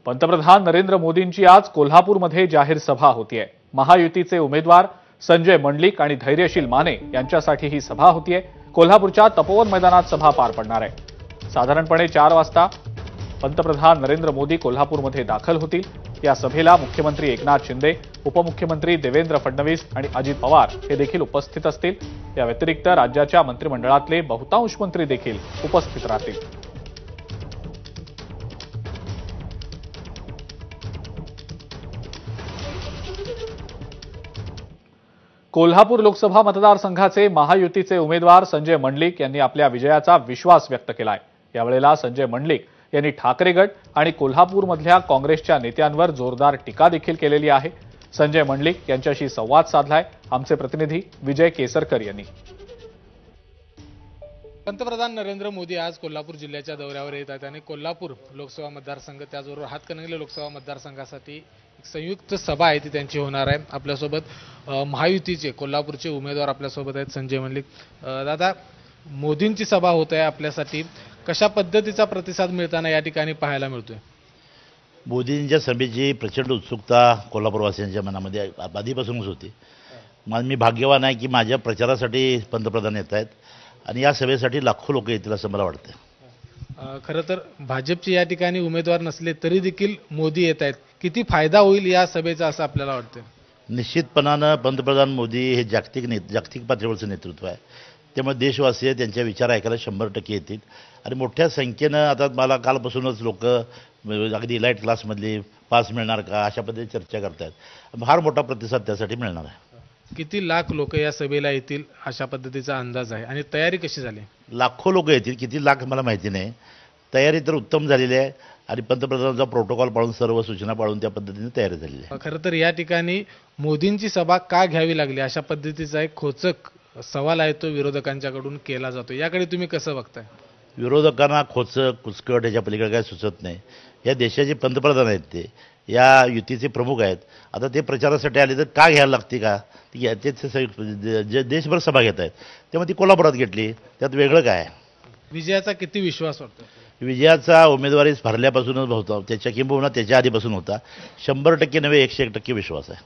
पंतप्रधान नरेंद्र मोदींची आज कोल्हापूरमध्ये जाहीर सभा होतीये। महायुतीचे उमेदवार संजय मंडलिक आणि धैर्यशील माने यांच्यासाठी ही सभा होतीये। कोल्हापूरच्या तपोवन मैदानात सभा पार पडणार आहे। साधारणपणे 4 वाजता पंतप्रधान नरेंद्र मोदी कोल्हापूरमध्ये दाखल होतील। या सभेला मुख्यमंत्री एकनाथ शिंदे, उपमुख्यमंत्री देवेंद्र फडणवीस आणि अजित पवार हे देखील उपस्थित असतील। या व्यतिरिक्त राज्याच्या मंत्रिमंडळातले बहुतांश मंत्री देखील उपस्थित राहतील। कोल्हापूर लोकसभा मतदारसंघाचे महायुतीचे उमेदवार संजय मंडलिक यांनी आपल्या विजयाचा विश्वास व्यक्त केलाय। यावेळेला संजय मंडलिक यांनी ठाकरे गट आणि कोल्हापूरमधल्या काँग्रेसच्या नेत्यांवर जोरदार टीका देखील केलेली आहे। संजय मंडलिक यांच्याशी संवाद साधलाय आमचे प्रतिनिधी विजय केसरकर यांनी। पंतप्रधान नरेंद्र मोदी आज कोल्हापूर जिल्ह्याच्या दौऱ्यावर येत आहेत आणि कोल्हापूर लोकसभा मतदारसंघ त्याचबरोबर हातकणंगले लोकसभा मतदारसंघासाठी एक संयुक्त सभा आहे ती त्यांची होणार आहे। आपल्यासोबत महायुतीचे कोल्हापूरचे उमेदवार आपल्यासोबत आहेत संजय मंडलिक। दादा, मोदींची सभा होत आहे आपल्यासाठी, कशा पद्धतीचा प्रतिसाद मिळताना या ठिकाणी पाहायला मिळतोय? मोदींच्या सभेची प्रचंड उत्सुकता कोल्हापूरवासियांच्या मनामध्ये आधीपासूनच होती। मी भाग्यवान आहे की माझ्या प्रचारासाठी पंतप्रधान येत आहेत आणि या सभेसाठी लाखो लोक येतील असं मला वाटतं। खरं तर भाजपचे या ठिकाणी उमेदवार नसले तरी देखील मोदी येत आहेत, किती फायदा होईल या सभेचा असं आपल्याला वाटतं? निश्चितपणानं पंतप्रधान मोदी हे जागतिक पातळीवरचं नेतृत्व आहे, त्यामुळे देशवासी त्यांच्या विचार ऐकायला 100% येतील आणि मोठ्या संख्येनं आता मला कालपासूनच लोक अगदी इलाइट क्लासमधली पास मिळणार का अशा पद्धतीने चर्चा करतायत। फार मोठा प्रतिसाद त्यासाठी मिळणार आहे। किती लाख लोक या सभेला येतील अशा पद्धतीचा अंदाज आहे आणि तयारी कशी झाली? लाखो लोक येतील, किती लाख मला माहिती नाही। तयारी तर उत्तम झालेली आहे आणि पंतप्रधानांचा प्रोटोकॉल पाळून सर्व सूचना पाळून त्या पद्धतीने तयारी झालेली आहे। खरं तर या ठिकाणी मोदींची सभा का घ्यावी लागली अशा पद्धतीचा एक खोचक सवाल आहे तो विरोधकांच्याकडून केला जातो, याकडे तुम्ही कसं बघताय? विरोधकांना खोचक कुचकट ह्याच्या पलीकडे काय सुचत नाही। या देशाचे पंतप्रधान आहेत, ते या युतीचे प्रमुख आहेत। आता ते प्रचारासाठी आले तर का घ्यायला लागते का? जे देशभर सभा घेत आहेत त्यामुळे ती कोल्हापुरात घेतली, त्यात वेगळं काय? विजयाचा किती विश्वास वाटतो? विजयाचा उमेदवारी भरल्यापासूनच होता, त्याच्या किंबहुना त्याच्या आधीपासून होता। 100% नव्हे 101% विश्वास आहे।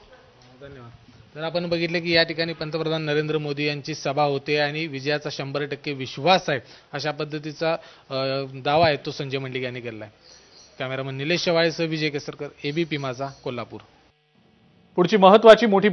धन्यवाद। तर आपण बघितले की या ठिकाणी पंतप्रधान नरेंद्र मोदी यांची सभा होते आणि विजयाचा 100% विश्वास आहे अशा पद्धतीचा दावा आहे तो संजय मंडलिक यांनी केला आहे। कॅमेरामन निलेश शेवाळेसह विजय केसरकर, एबीपी माझा, कोल्हापूर। पुढची महत्त्वाची मोठी